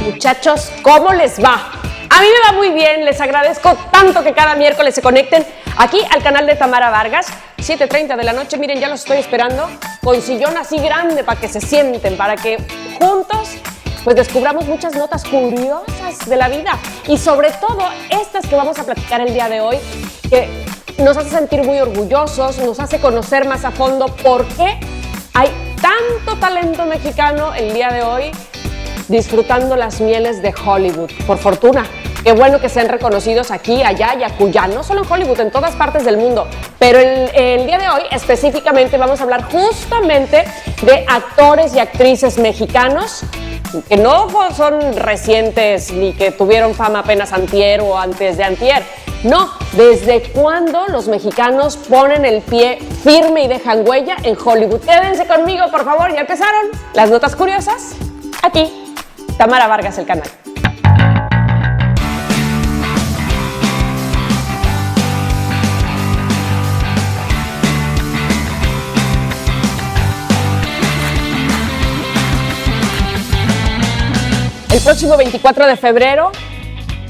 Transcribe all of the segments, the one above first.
Muchachos, ¿cómo les va? A mí me va muy bien, les agradezco tanto que cada miércoles se conecten aquí al canal de Tamara Vargas, 7:30 de la noche. Miren, ya los estoy esperando con sillón así grande para que se sienten, para que juntos pues descubramos muchas notas curiosas de la vida y sobre todo estas que vamos a platicar el día de hoy, que nos hace sentir muy orgullosos, nos hace conocer más a fondo por qué hay tanto talento mexicano el día de hoy disfrutando las mieles de Hollywood. Por fortuna, qué bueno que sean reconocidos aquí, allá y acullá, no solo en Hollywood, en todas partes del mundo. Pero el día de hoy específicamente vamos a hablar justamente de actores y actrices mexicanos que no son recientes ni que tuvieron fama apenas antier o antes de antier. No, ¿desde cuándo los mexicanos ponen el pie firme y dejan huella en Hollywood? Quédense conmigo, por favor, ya empezaron las notas curiosas. Aquí, Tamara Vargas, el canal. El próximo 24 de febrero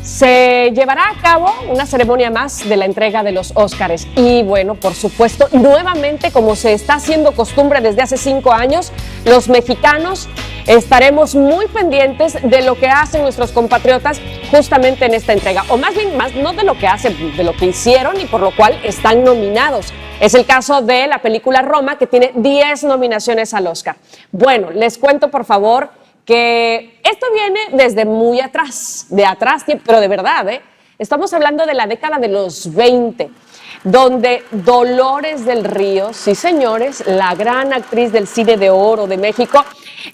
se llevará a cabo una ceremonia más de la entrega de los Óscares. Y bueno, por supuesto, nuevamente, como se está haciendo costumbre desde hace 5 años, los mexicanos estaremos muy pendientes de lo que hacen nuestros compatriotas justamente en esta entrega. O más bien, no de lo que hacen, de lo que hicieron y por lo cual están nominados. Es el caso de la película Roma, que tiene 10 nominaciones al Óscar. Bueno, les cuento, por favor, que esto viene desde muy atrás, pero de verdad, estamos hablando de la década de los 20, donde Dolores del Río, sí señores, la gran actriz del cine de oro de México,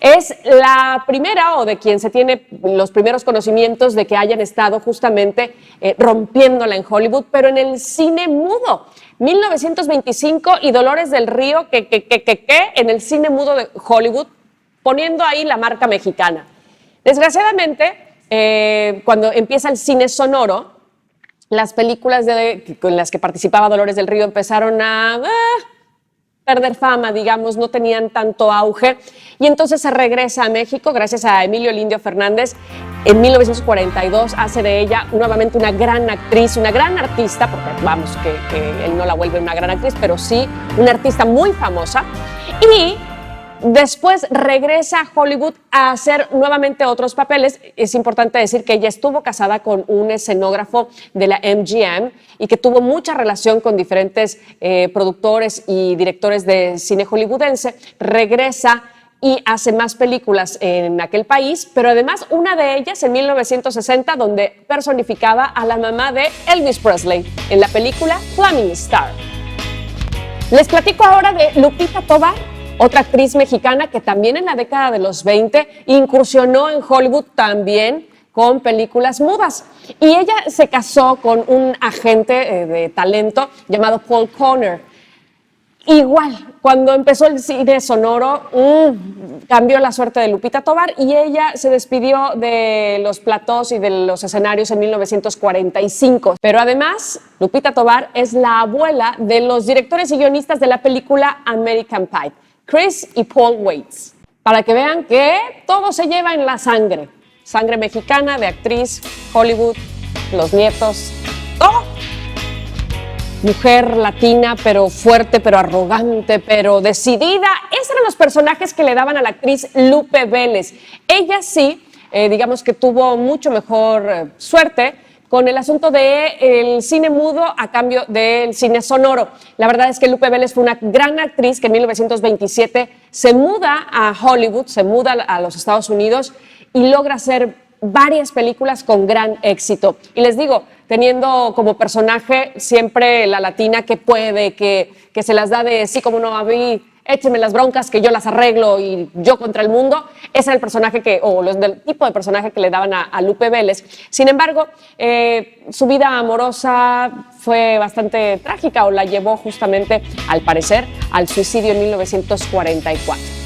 es la primera o de quien se tiene los primeros conocimientos de que hayan estado justamente rompiéndola en Hollywood, pero en el cine mudo. 1925 y Dolores del Río, en el cine mudo de Hollywood, poniendo ahí la marca mexicana. Desgraciadamente, cuando empieza el cine sonoro, las películas con las que participaba Dolores del Río empezaron a perder fama, digamos, no tenían tanto auge, y entonces se regresa a México gracias a Emilio Lindio Fernández. En 1942 hace de ella nuevamente una gran actriz, una gran artista, porque vamos, que él no la vuelve una gran actriz, pero sí una artista muy famosa, y después regresa a Hollywood a hacer nuevamente otros papeles. Es importante decir que ella estuvo casada con un escenógrafo de la MGM y que tuvo mucha relación con diferentes productores y directores de cine hollywoodense. Regresa y hace más películas en aquel país, pero además una de ellas en 1960, donde personificaba a la mamá de Elvis Presley en la película Flaming Star. Les platico ahora de Lupita Tovar, otra actriz mexicana que también en la década de los 20 incursionó en Hollywood también con películas mudas. Y ella se casó con un agente de talento llamado Paul Conner. Igual, cuando empezó el cine sonoro, cambió la suerte de Lupita Tovar y ella se despidió de los platós y de los escenarios en 1945. Pero además, Lupita Tovar es la abuela de los directores y guionistas de la película American Pie, Chris y Paul Weitz, para que vean que todo se lleva en la sangre mexicana, de actriz, Hollywood, los nietos, todo. Mujer latina, pero fuerte, pero arrogante, pero decidida. Esos eran los personajes que le daban a la actriz Lupe Vélez. Ella sí, digamos que tuvo mucho mejor suerte con el asunto del cine mudo a cambio del cine sonoro. La verdad es que Lupe Vélez fue una gran actriz que en 1927 se muda a Hollywood, se muda a los Estados Unidos y logra hacer varias películas con gran éxito. Y les digo, teniendo como personaje siempre la latina que puede, que se las da de sí, como no, a mí, échenme las broncas que yo las arreglo y yo contra el mundo. Ese era el personaje el tipo de personaje que le daban a Lupe Vélez. Sin embargo, su vida amorosa fue bastante trágica o la llevó justamente, al parecer, al suicidio en 1944.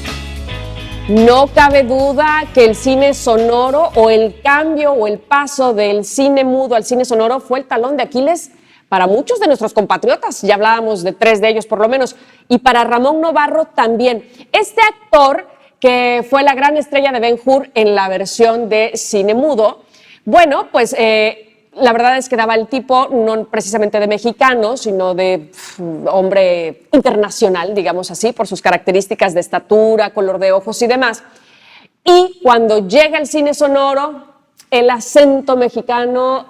No cabe duda que el cine sonoro o el cambio o el paso del cine mudo al cine sonoro fue el talón de Aquiles para muchos de nuestros compatriotas. Ya hablábamos de 3 de ellos por lo menos, y para Ramón Novarro también. Este actor que fue la gran estrella de Ben-Hur en la versión de cine mudo. Bueno, pues la verdad es que daba el tipo no precisamente de mexicano, sino de hombre internacional, digamos así, por sus características de estatura, color de ojos y demás. Y cuando llega el cine sonoro, el acento mexicano,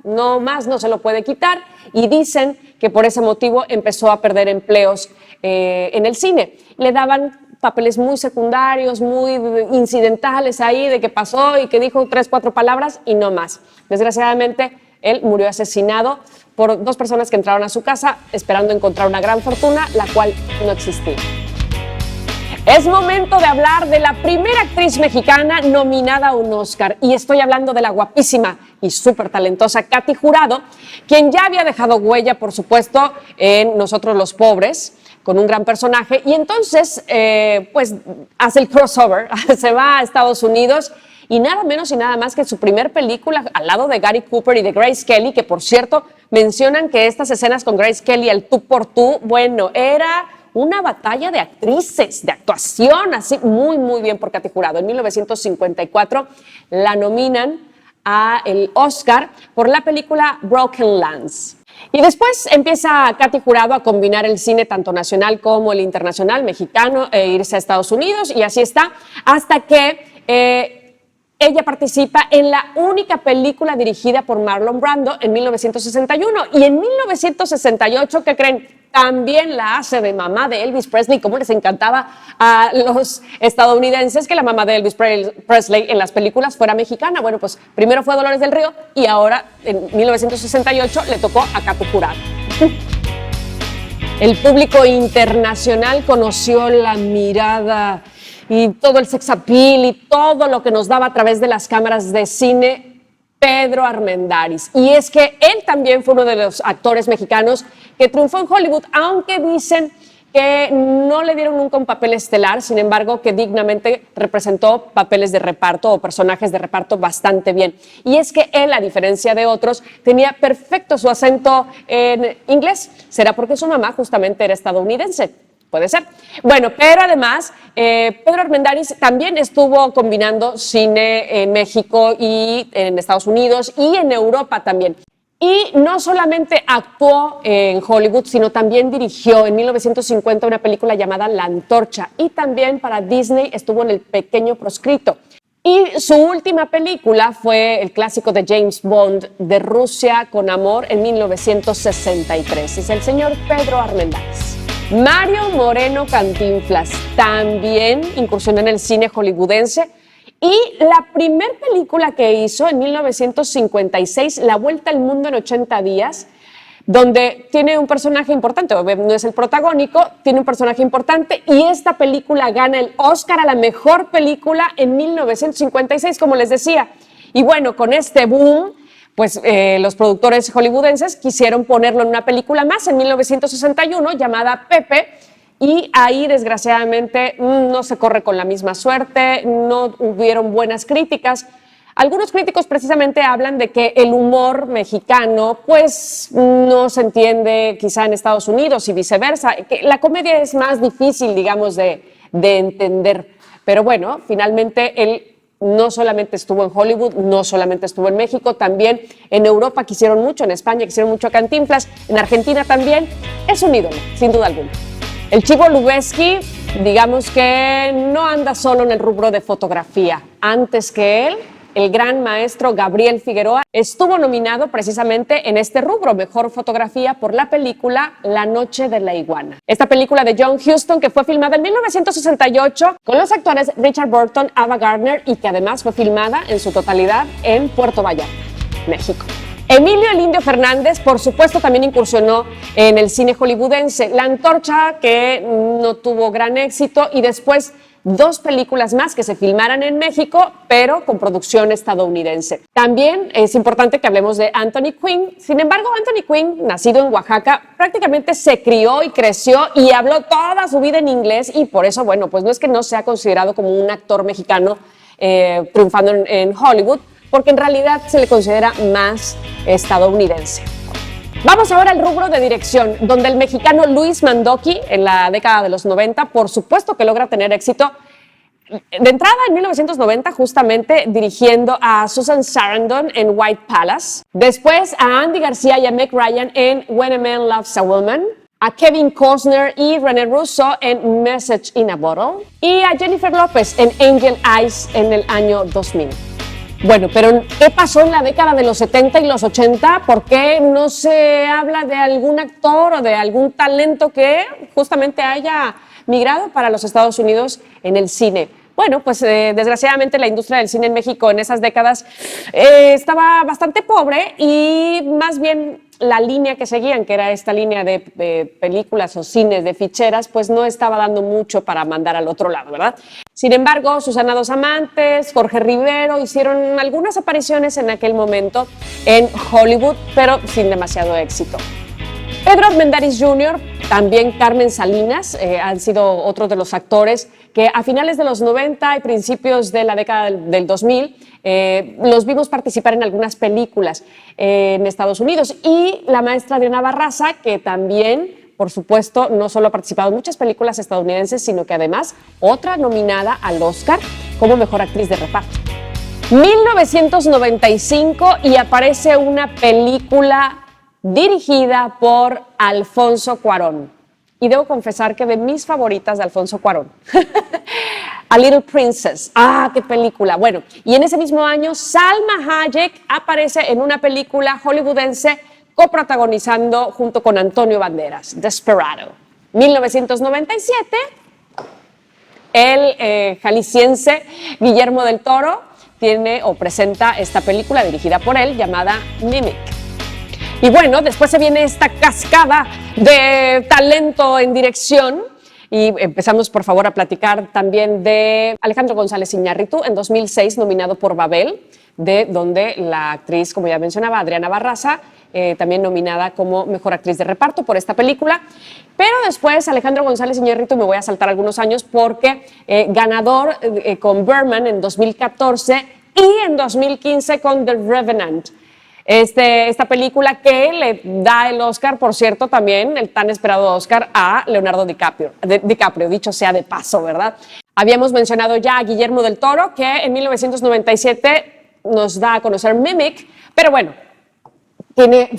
no más, no se lo puede quitar, y dicen que por ese motivo empezó a perder empleos en el cine. Le daban papeles muy secundarios, muy incidentales ahí, de que pasó y que dijo 3, 4 palabras y no más. Desgraciadamente, él murió asesinado por 2 personas que entraron a su casa esperando encontrar una gran fortuna, la cual no existía. Es momento de hablar de la primera actriz mexicana nominada a un Oscar, y estoy hablando de la guapísima y súper talentosa Katy Jurado, quien ya había dejado huella, por supuesto, en Nosotros los Pobres, con un gran personaje, y entonces pues hace el crossover, se va a Estados Unidos, y nada menos y nada más que su primer película al lado de Gary Cooper y de Grace Kelly, que por cierto mencionan que estas escenas con Grace Kelly, el tú por tú, bueno, era una batalla de actrices, de actuación, así muy, muy bien por Katy Jurado. En 1954 la nominan a el Oscar por la película Broken Lands. Y después empieza Katy Jurado a combinar el cine tanto nacional como el internacional, mexicano, e irse a Estados Unidos, y así está, hasta que ella participa en la única película dirigida por Marlon Brando en 1961. Y en 1968, ¿qué creen? También la hace de mamá de Elvis Presley. Como les encantaba a los estadounidenses que la mamá de Elvis Presley en las películas fuera mexicana. Bueno, pues primero fue Dolores del Río y ahora en 1968 le tocó a Katy Jurado. El público internacional conoció la mirada y todo el sex appeal y todo lo que nos daba a través de las cámaras de cine Pedro Armendáriz. Y es que él también fue uno de los actores mexicanos que triunfó en Hollywood, aunque dicen que no le dieron nunca un papel estelar, sin embargo que dignamente representó papeles de reparto o personajes de reparto bastante bien. Y es que él, a diferencia de otros, tenía perfecto su acento en inglés. ¿Será porque su mamá justamente era estadounidense? Puede ser. Bueno, pero además, Pedro Armendáriz también estuvo combinando cine en México y en Estados Unidos y en Europa también. Y no solamente actuó en Hollywood, sino también dirigió en 1950 una película llamada La Antorcha, y también para Disney estuvo en El Pequeño Proscrito. Y su última película fue el clásico de James Bond, De Rusia con Amor, en 1963. Es el señor Pedro Armendáriz. Mario Moreno Cantinflas también incursionó en el cine hollywoodense, y la primera película que hizo en 1956, La Vuelta al Mundo en 80 días, donde tiene un personaje importante, no es el protagónico, tiene un personaje importante, y esta película gana el Oscar a la mejor película en 1956, como les decía. Y bueno, con este boom, pues los productores hollywoodenses quisieron ponerlo en una película más en 1961 llamada Pepe, y ahí desgraciadamente no se corre con la misma suerte, no hubieron buenas críticas. Algunos críticos precisamente hablan de que el humor mexicano pues no se entiende quizá en Estados Unidos y viceversa, que la comedia es más difícil, digamos, de entender. Pero bueno, finalmente él no solamente estuvo en Hollywood, no solamente estuvo en México, también en Europa quisieron mucho, en España quisieron mucho a Cantinflas, en Argentina también. Es un ídolo, sin duda alguna. El Chivo Lubeski, digamos que no anda solo en el rubro de fotografía. Antes que él, el gran maestro Gabriel Figueroa estuvo nominado precisamente en este rubro, Mejor Fotografía, por la película La Noche de la Iguana. Esta película de John Huston, que fue filmada en 1968 con los actores Richard Burton, Ava Gardner, y que además fue filmada en su totalidad en Puerto Vallarta, México. Emilio El Indio Fernández, por supuesto, también incursionó en el cine hollywoodense. La Antorcha, que no tuvo gran éxito, y después 2 películas más que se filmaran en México, pero con producción estadounidense. También es importante que hablemos de Anthony Quinn. Sin embargo, Anthony Quinn, nacido en Oaxaca, prácticamente se crió y creció y habló toda su vida en inglés, y por eso, bueno, pues no es que no sea considerado como un actor mexicano triunfando en Hollywood, porque en realidad se le considera más estadounidense. Vamos ahora al rubro de dirección, donde el mexicano Luis Mandoki, en la década de los 90, por supuesto que logra tener éxito de entrada, en 1990, justamente dirigiendo a Susan Sarandon en White Palace. Después a Andy García y a Meg Ryan en When a Man Loves a Woman. A Kevin Costner y René Russo en Message in a Bottle. Y a Jennifer López en Angel Eyes en el año 2000. Bueno, pero ¿qué pasó en la década de los 70 y los 80? ¿Por qué no se habla de algún actor o de algún talento que justamente haya migrado para los Estados Unidos en el cine? Bueno, pues desgraciadamente la industria del cine en México en esas décadas estaba bastante pobre y más bien la línea que seguían, que era esta línea de películas o cines de ficheras, pues no estaba dando mucho para mandar al otro lado, ¿verdad? Sin embargo, Susana Dos Amantes, Jorge Rivero hicieron algunas apariciones en aquel momento en Hollywood, pero sin demasiado éxito. Pedro Armendáriz Jr., también Carmen Salinas, han sido otros de los actores que a finales de los 90 y principios de la década del 2000 los vimos participar en algunas películas en Estados Unidos. Y la maestra Adriana Barraza, que también, por supuesto, no solo ha participado en muchas películas estadounidenses, sino que además otra nominada al Oscar como Mejor Actriz de Reparto. 1995 y aparece una película dirigida por Alfonso Cuarón. Y debo confesar que de mis favoritas de Alfonso Cuarón. A Little Princess. ¡Ah, qué película! Bueno, y en ese mismo año, Salma Hayek aparece en una película hollywoodense coprotagonizando junto con Antonio Banderas, Desperado. 1997, el jalisciense Guillermo del Toro tiene o presenta esta película dirigida por él llamada Mimic. Y bueno, después se viene esta cascada de talento en dirección y empezamos, por favor, a platicar también de Alejandro González Iñárritu, en 2006 nominado por Babel, de donde la actriz, como ya mencionaba, Adriana Barraza, también nominada como Mejor Actriz de Reparto por esta película. Pero después Alejandro González Iñárritu, me voy a saltar algunos años porque ganador con Birdman en 2014 y en 2015 con The Revenant. Esta película que le da el Oscar, por cierto, también el tan esperado Oscar a Leonardo DiCaprio, dicho sea de paso, ¿verdad? Habíamos mencionado ya a Guillermo del Toro, que en 1997 nos da a conocer Mimic, pero bueno, tiene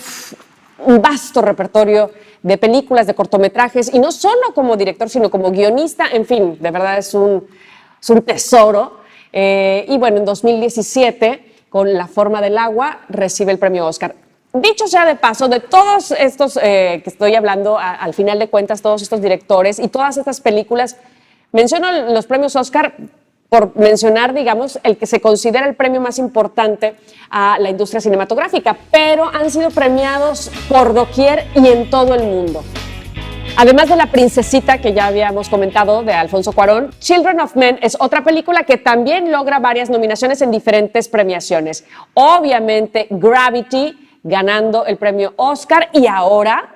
un vasto repertorio de películas, de cortometrajes, y no solo como director, sino como guionista. En fin, de verdad es un tesoro. Y bueno, en 2017... con La forma del agua, recibe el premio Oscar. Dicho sea de paso, de todos estos que estoy hablando, al final de cuentas, todos estos directores y todas estas películas, menciono los premios Oscar por mencionar, digamos, el que se considera el premio más importante a la industria cinematográfica, pero han sido premiados por doquier y en todo el mundo. Además de La princesita, que ya habíamos comentado, de Alfonso Cuarón, Children of Men es otra película que también logra varias nominaciones en diferentes premiaciones. Obviamente, Gravity ganando el premio Oscar y ahora,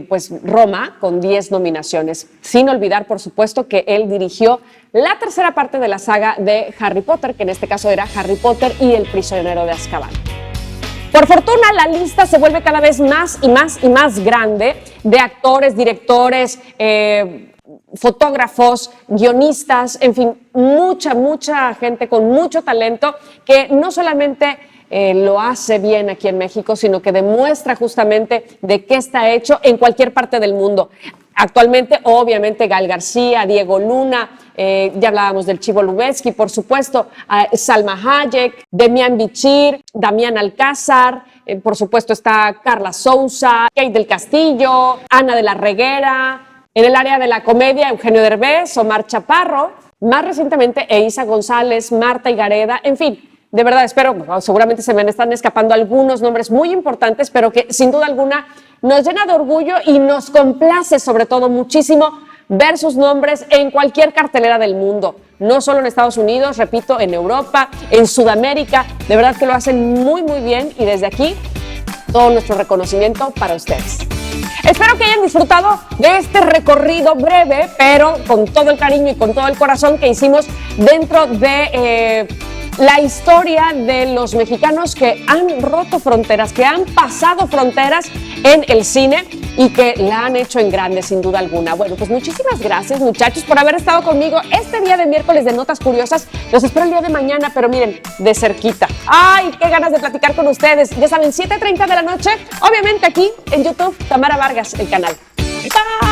pues Roma con 10 nominaciones. Sin olvidar, por supuesto, que él dirigió la tercera parte de la saga de Harry Potter, que en este caso era Harry Potter y el prisionero de Azkaban. Por fortuna, la lista se vuelve cada vez más y más y más grande de actores, directores, fotógrafos, guionistas, en fin, mucha gente con mucho talento que no solamente lo hace bien aquí en México, sino que demuestra justamente de qué está hecho en cualquier parte del mundo. Actualmente, obviamente, Gael García, Diego Luna, ya hablábamos del Chivo Lubetzky, por supuesto, Salma Hayek, Demián Bichir, Damián Alcázar, por supuesto está Carla Souza, Kate del Castillo, Ana de la Reguera, en el área de la comedia, Eugenio Derbez, Omar Chaparro, más recientemente Eiza González, Marta Higareda, en fin. De verdad, espero, seguramente se me están escapando algunos nombres muy importantes, pero que sin duda alguna nos llena de orgullo y nos complace sobre todo muchísimo ver sus nombres en cualquier cartelera del mundo. No solo en Estados Unidos, repito, en Europa, en Sudamérica. De verdad que lo hacen muy bien y desde aquí todo nuestro reconocimiento para ustedes. Espero que hayan disfrutado de este recorrido breve, pero con todo el cariño y con todo el corazón que hicimos dentro de la historia de los mexicanos que han roto fronteras, que han pasado fronteras en el cine y que la han hecho en grande, sin duda alguna. Bueno, pues muchísimas gracias, muchachos, por haber estado conmigo este día de miércoles de Notas Curiosas. Los espero el día de mañana, pero miren, de cerquita. ¡Ay, qué ganas de platicar con ustedes! Ya saben, 7:30 de la noche, obviamente aquí en YouTube, Tamara Vargas, el canal. Bye.